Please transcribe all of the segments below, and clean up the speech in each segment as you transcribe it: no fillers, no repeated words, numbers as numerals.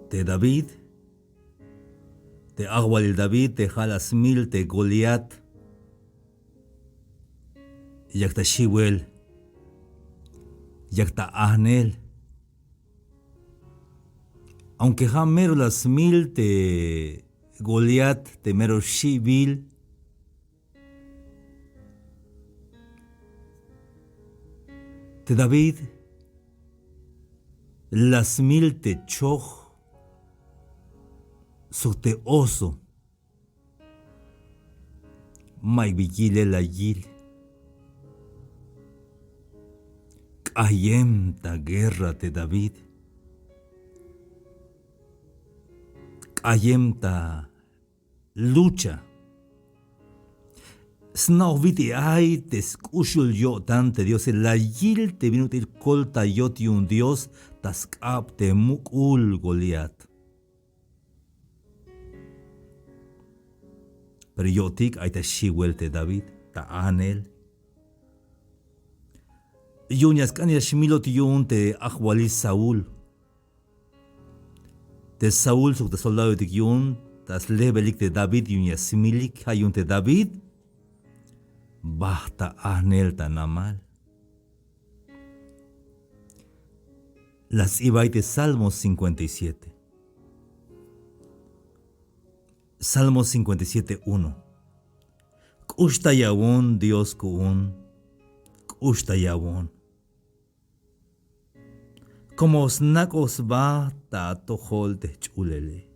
te David, te Agua el David, te Jalasmil, te Goliat, yakta Shiwel, yakta Ahnel. Aunque jamero las mil te Goliat, te mero Shibil, te David, las mil te Choch, so te oso, mai vigile la yil, kayem ta guerra te David, kayem ta lucha. Snauviti ay te escuchul yo tante Dios la yil te vino til colta yo ti un Dios taskap te mukul Goliat. Pero yo tik ay te shiwel te David ta anel. Yunyas kanya shmilot yun te akhwali Saúl. Te Saúl sok te soldado tik yun tas lebelik te David yunyas similik hayun te David. Basta anel ta namal. Las ibai de Salmos 57. Salmos 57:1. Kushta yawon Dios kuun. Kushta yawon. Como snakos ba ta tohol te chulele.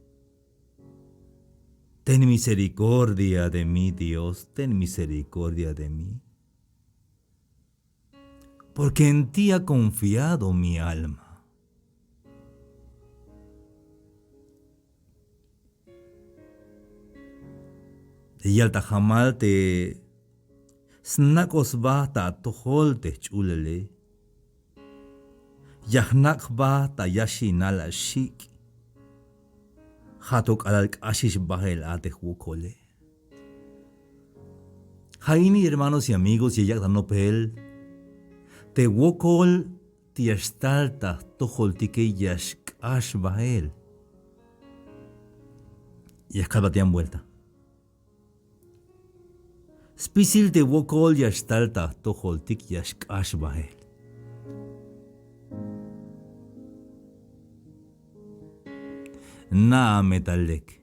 Ten misericordia de mí, Dios, ten misericordia de mí. Porque en ti ha confiado mi alma. De yalta jamal te snakos ba ta tohol te chulele. Yahnak ba ta yashinala shik. Hatok alal ashish bahel ate wukole. Haini hermanos y amigos y yak no pel. Te wukol tiastalta tohol tike yashk ash bahel. Yashkalbatian vuelta. Spisil te wukol yastalta tohol tik yashk ash bahel. Na metalek.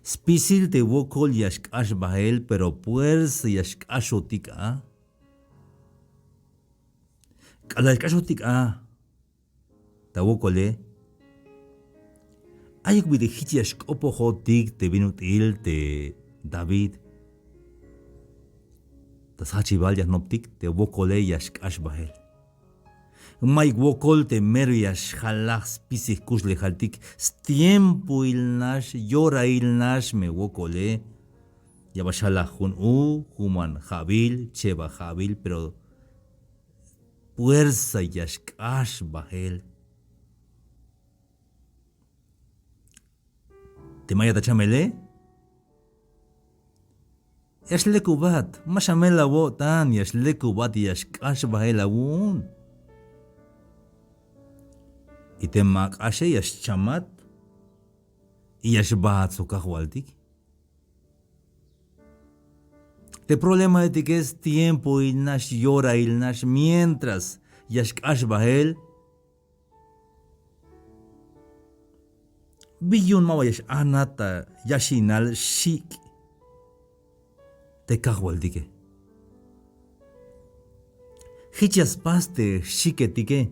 Spisil te wokol yashkash bahel, pero pues yashkashotik a. Kala yashkashotik a. Ta wokole. Ayuk bide hit yashkopo hotik te vinutil te David. Tas hachibal yasnoptik te wokole yashkash bahel. Mai wokol te merias halas pisik kusle haltik tiempo ilnash yora ilnash me wokole ya bashala hun human jabil cheba jabil pero fuerza yashkash bahel te maya tachamele yashlekubat mashamela wotan yashlekubat yashkash bahel awun y te makashe yash chamat y yash bahat sokahwaltik. Te problema de que es tiempo y nash llora y nash mientras yash kash bahel. Biyun mawa yash anata yashinal shik. Te kahwaltike. Hichas paste shiketike.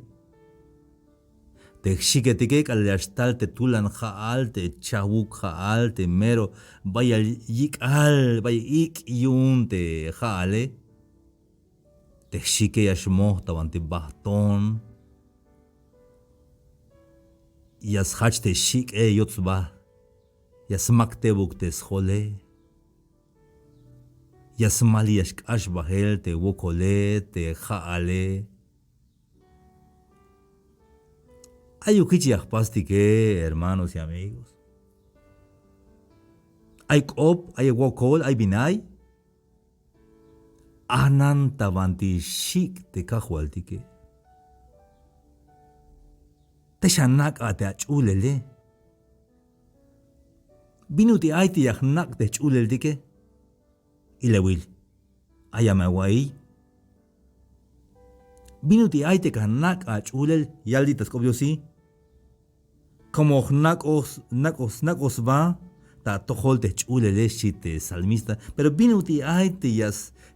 Te shiketike kalyashtal te tulan jaal te chawuk jaal te mero vaya yik al vaya ik yun te jaale te shike yashmo tawante bahton yas hach te shik yotsba yas makte buk te schole yas mali yashkash bahel te wokole te jaale. Hay ukichiach pastique, hermanos y amigos. Hay kop, hay wokol, hay binay. Anan tabanti shik te kahualtique. shanak ate achulele. Binuti aiti yaknak te chulel dike. Ilewil. Ayamawai. Binuti aite kanak achulel yalditas kobyosi. Como nakos va. Ta tohol te chulele shite salmista. Pero binuti aite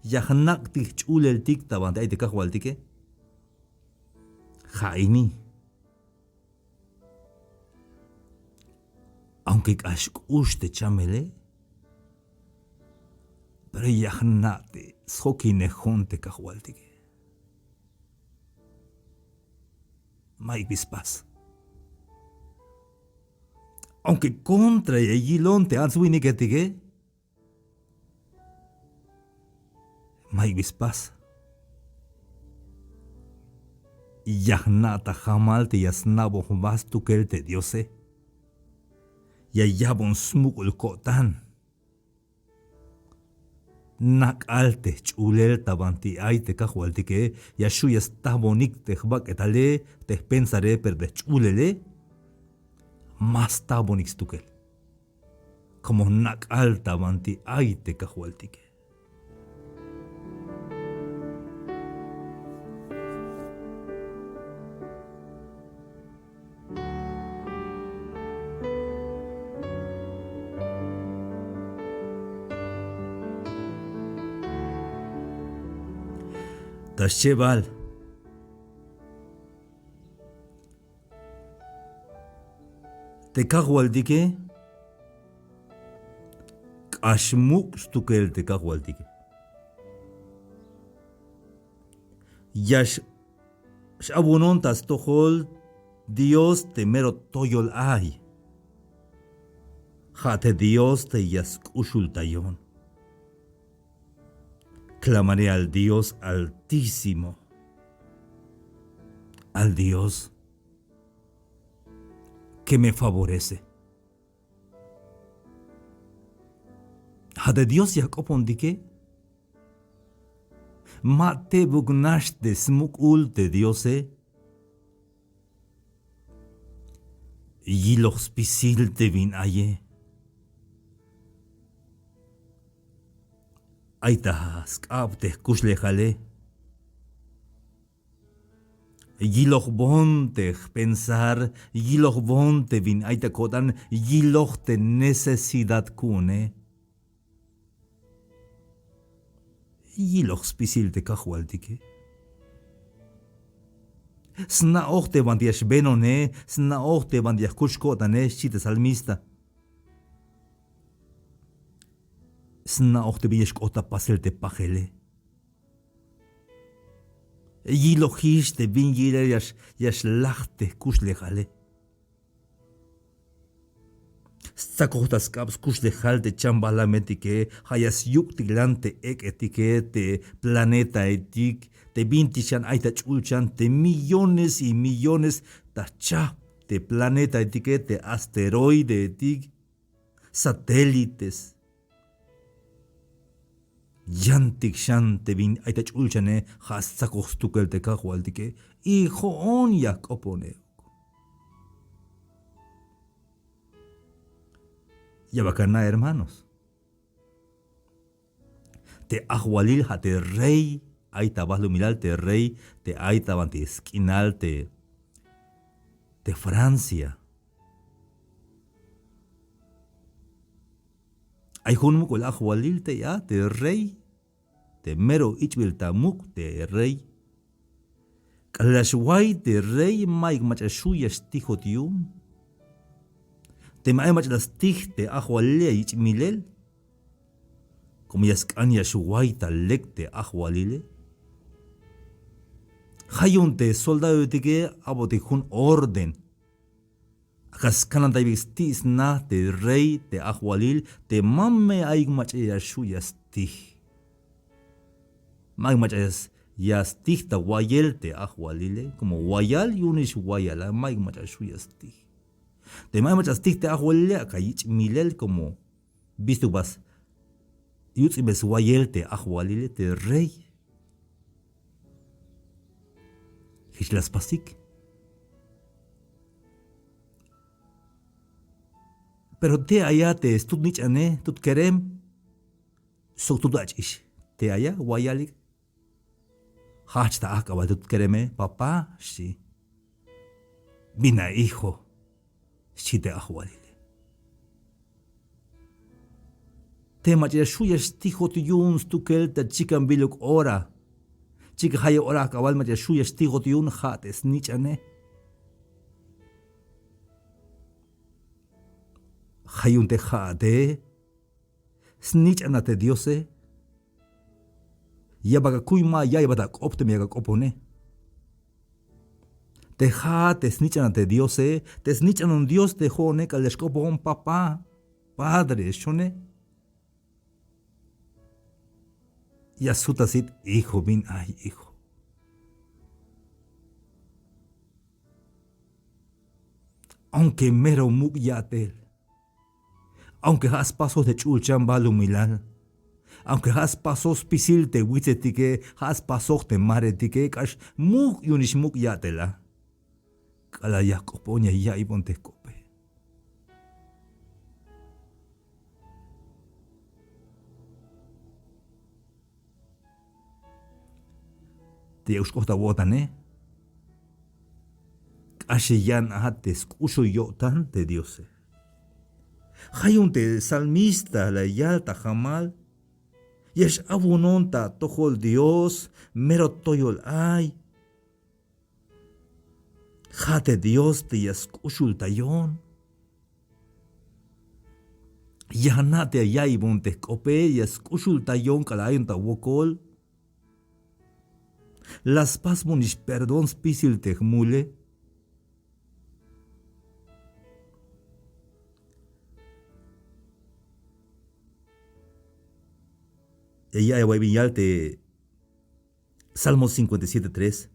yaknak te chulel tik tabante aite kahwal dike. Jaini. Aunque ashkushte chamele, pero yahnate soki nejonte kahualtique. Mike Bispas. Aunque contra y gilonte answini ketige, Mike Bispas. Yahnata jamalte yasnabo vastu kelte diose. Yayabon smukul kotan. Nak alte chulel tabanti aite kahualtike, yashuyas tabonik tehbak etale, te pensare per de chulele, más tabonik stukel. Como nak alta banti aite kahualtike. Tasheval. Te kahualdike. Ashmuk stukel te kahualdike. Yash shabunon tas tohol Dios te mero toyol ay. Jate Dios te yaskushul tayon. Clamaré al Dios altísimo, al Dios que me favorece. Ha de Dios Jacob dike, mate bugnash de smukul de Diose, yilos pisil de vin aye. Aita skab te kushlejale. Yiloch bon te pensar, yiloch bon te vin aita kotan, yiloch te necesidad kune. Yiloch spisil te kahualtike. Sna ochte bandiash benone, sna ochte bandiash kushkotane, shite salmista. Sna ochte biesh kota pasel te pajele. Yilohish te bin yile yash lachte kushlejale. Sakohtas kaps kushlejal te chambala metike, hayas yuk tiglante ek etike te planeta etik, te bintishan aita chulchan te millones y millones tacha te planeta etike te asteroide etik, satélites. Yantik shante bin aita chulchane hasakos tukel te kahualtike hijo on yak opone. Ya bacana hermanos. Te ahualil hate rey aita baslo miral te rey te aita banti esquinal te Francia. Ay junmu kol ahualil te ya te rey te mero ichbil tamuk te rey. Kalashwai te rey maik machashuya stijo tium. Te maay machas tij te ahualile ichmilel. Como yaskan yashuai talek te ahualile. Hayun te soldado tige abote jun orden. Akaskanan taibistis na te rey te ahualil te mamme aik machashuya stij. Magmachas yastih ta wayel te ahualile, como wayal yunish wayala, magmachas yastih. Te magmachas tih te ahualile, akayich milel, como visto bas, yutzibes wayel te ahualile, te rey. Hishlas pasik. Pero te allá te estut nich ane, tut kerem, sok tut achish. Te allá, guayalik. Hach ta acaba tut kereme, papá, sí. Vina hijo, sí te ajualile. Te mache shuya stijo tu yuns tu kelta chican biluk ora. Chica haya ora acabal mache shuya stijo tu yun hates nich ane. Hayun te jate, snich anate diose. Ya baga kuima ya ibada opte me haga opone. Te jate snich anate diose, te snich anon dios te jone kaleshkopo un papá, padre, shone. Ya sutasit hijo bin ay hijo. Aunque mero muk yatel. Aunque has pasos de chulchan balumilal, aunque has pasos pisil te huitzetike, has pasos te maretike, kash muk yunish muk yatela. Kala ya kopoña ya ibon te kope. Te uskota wotane. Kashe yan ahates kusho yotan te diose. Hayunte salmista la yalta jamal. Yesh abunonta tojol Dios, mero toyol ay. Jate Dios te yaskushul tayon. Yanate ayaibun te kope yaskushul tayon kalayon ta wokol. Las pasmonish perdón spisil te mule. Ella te Salmo 57:3.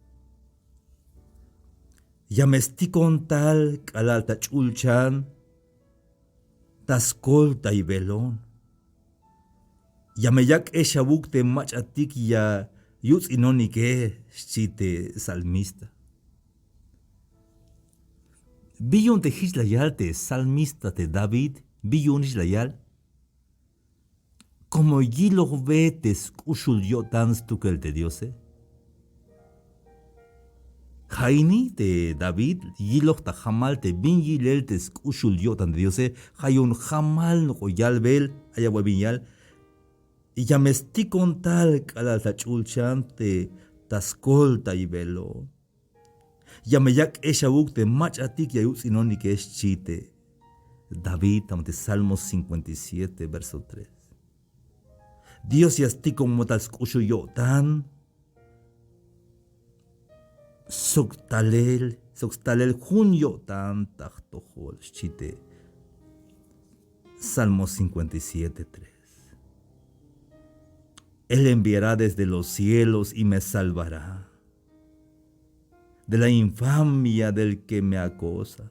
Yamestikon tal kalalta chulchan, taskolta y velón. Yameyak eshabuk te machatik ya yutz inonike chite salmista. Billon te hislayal te salmista te David, billon hislayal. Como yilo vetes kushul yotans tukel te diose. Haini te David, yilo ta jamal te bin yilel te kushul yotan te diose. Hayun jamal no yalbel, ayawabinyal. Y yamestikon tal kalal ta chulchan te taskolta y velo. Yameyak eshabuk te machatik yayutz inoni que es chite. David, tamte Salmos 57, verso 3. Dios yasti como tal escucho yo tan soktalel junio tan tajtojol chite. Salmo 57:3. Él enviará desde los cielos y me salvará de la infamia del que me acosa.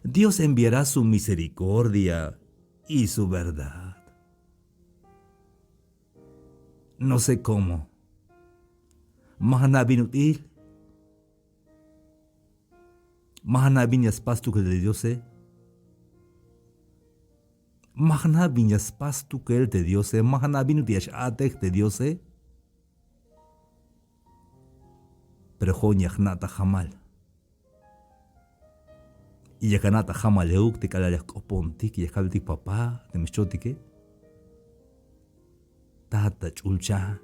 Dios enviará su misericordia y su verdad. No sé cómo. Mahanabinutil. Mahanabinyas pastukel de Dios. Mahanabinyas pastukel de Dios. Mahanabinutias atek de Dios. Pero joñagnata jamal. Y yakanata jamal euk te kalayas kopontik y yakaltik papá de michotike. Tata chulcha.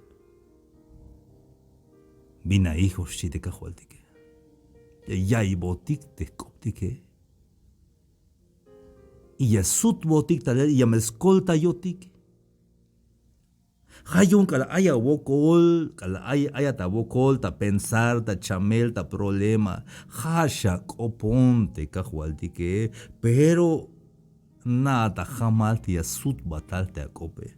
Bina hijos si te cajualtique. Ya y botik te coptique. Y ya sut botik taler y ya me escolta yotik. Hayun kala haya wokol, kala haya ta wokol, ta pensar, ta chamel, ta problema. Hasha coponte cajualtique. Pero nada jamal te sut batal te acope.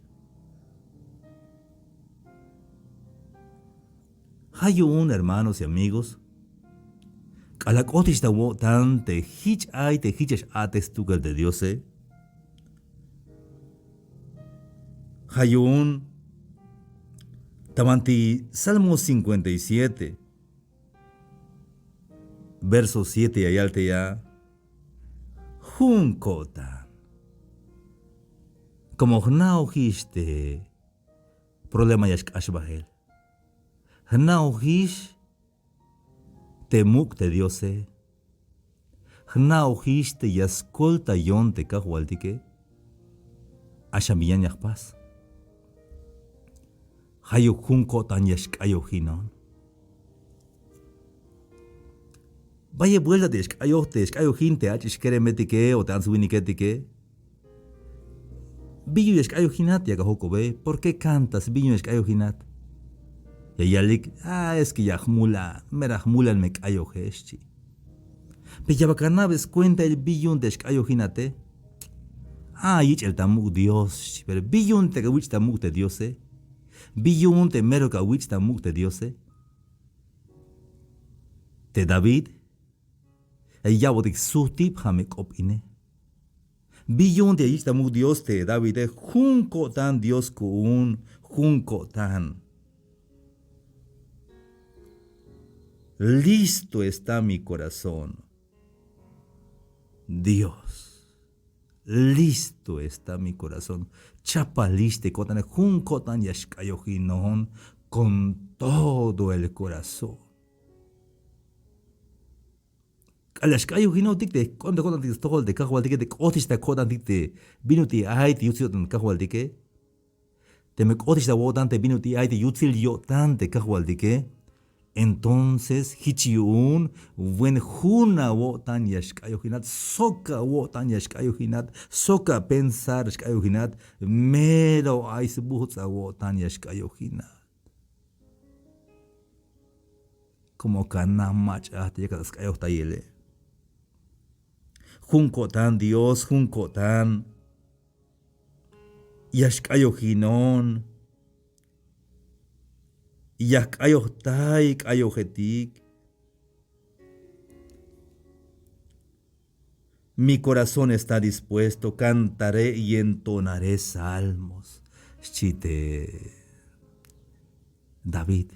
Hayun, hermanos y amigos, kalakotish ta wotan te hich ay te hiches ates tukel de Dios. Hayun, tamanti Salmo 57, verso 7 y ayalte ya. junkotan. Como hnauhiste problema yask ashbahel. Hnauhish temuk te diose. Hnauhish te yaskolta yon te kahualtike. Ashamiyan yakpas. Hayo junkotan yask ayohinon. Vaya vuelta de ayohinte achishkeremetike o tansuiniketike. Billo ayohinat yagahokobe. ¿Por qué cantas billo ayohinat? Yayalik, es que yahmula, merahmulan me ayoheschi. Peyabacanabes cuenta el billun de ayohinate. Yich el tamuk Dios, pero billun te gawich tamuk te diose. Billun te mero gawich tamuk te diose. Te David. Yabodik sutip hamek opine. Billun de yich tamuk Dios te David, junko tan Dios kuun, junko tan. Listo está mi corazón. Dios, listo está mi corazón. Chapaliste kotan junkotan yashkayohinon con todo el corazón. Alashkayohino dicte, cuando kotan dicte todo de cajual dicte, otista kotan dicte, binuti ay te yutzil tan cajual dicte. Te me otista wotan te binuti ay te yutzil yo tan de cajual dicte. Entonces, hichiun, wen juna wotan yashkayohinat, soka wotan yashkayohinat, soka pensar yashkayohinat, mero aisbuhutsa wotan yashkayohinat. Como kanamach ahte yakaskayohtayele. Junkotan Dios, junkotan yashkayohinon. Yak ayohtaik ayohetik. Mi corazón está dispuesto, cantaré y entonaré salmos. Chite David.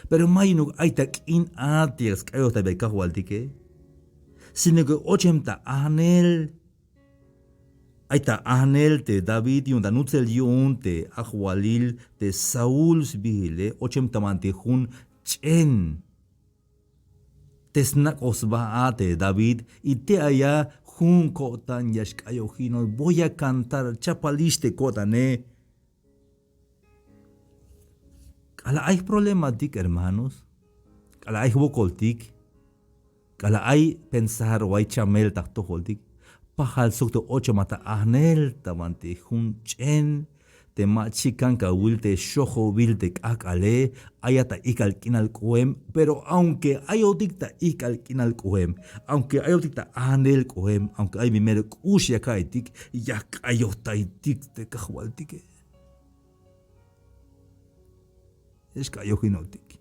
Pero mayinuk aitak in atias ayohtai bekahualtike. Sino que ochemta anel. Aita anel te David yun danutzel yun te ahualil te Saúl sbihile ochem tamante jun chen. Te snak osba te David y te allá jun kotan yashkayohino. Voy a cantar chapaliste kotane. Kala hay problematik hermanos. Kala hay wokoltik. Kala hay pensar o hay chamel taktoholtik. Pahal sukto ocho mata ahnel tamante jun chen te machikan ka wil te shojo wil te akale ayata ikal kinal koem, pero aunque ayotikta ikal kinal koem, aunque ayotikta ahnel koem, aunque ay mimere kushya kaitik yak ayotaitik te kahwaltike es kayojinotik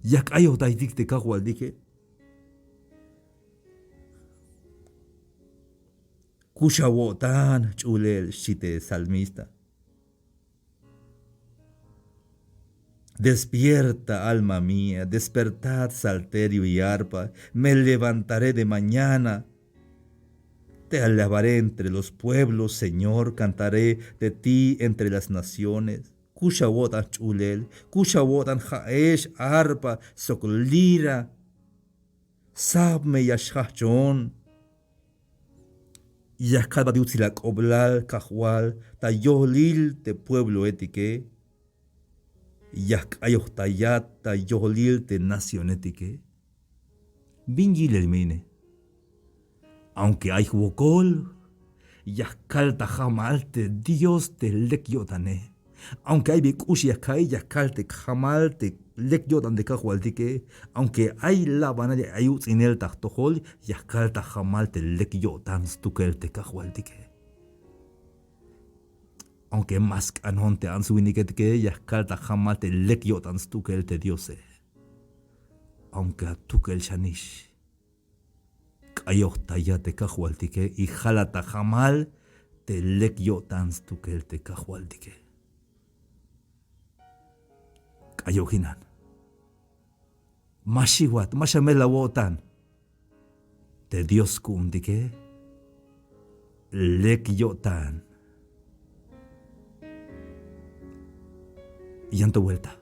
yak ayotaitik te kahwaltike. Kushawotan chulel shite salmista. Despierta, alma mía, despertad, salterio y arpa, me levantaré de mañana. Te alabaré entre los pueblos, Señor, cantaré de ti entre las naciones. Kushawotan chulel, kushawotan jaesh, arpa, socolira, sabme yashachon. Yakaba de utzilak oblal, cajual, tayohlil te pueblo etique. Yak ayohtayat, tayohlil te nación etique. Bingil el mine. Aunque hay huocol, yakal tajamal te Dios te lekyotane. Aunque hay bikush yakai, yakal te jamal te lekyotan de cajualtique. Aunque hay la banana de ayuts en el tajtojol, yakal tajamal te lekyotan stukel te cajualtique. Aunque más canon te ansuiniquetque, yakal tajamal te lekyotan stukel te diose. Aunque a tukel shanish. Kayohtaya te cajualtique y jalata jamal te lekyotan stukel te cajualtique. Kayohinan. Mashiwat, mashamela wotan. te Dios kumdike, lek yotan. Y vuelta.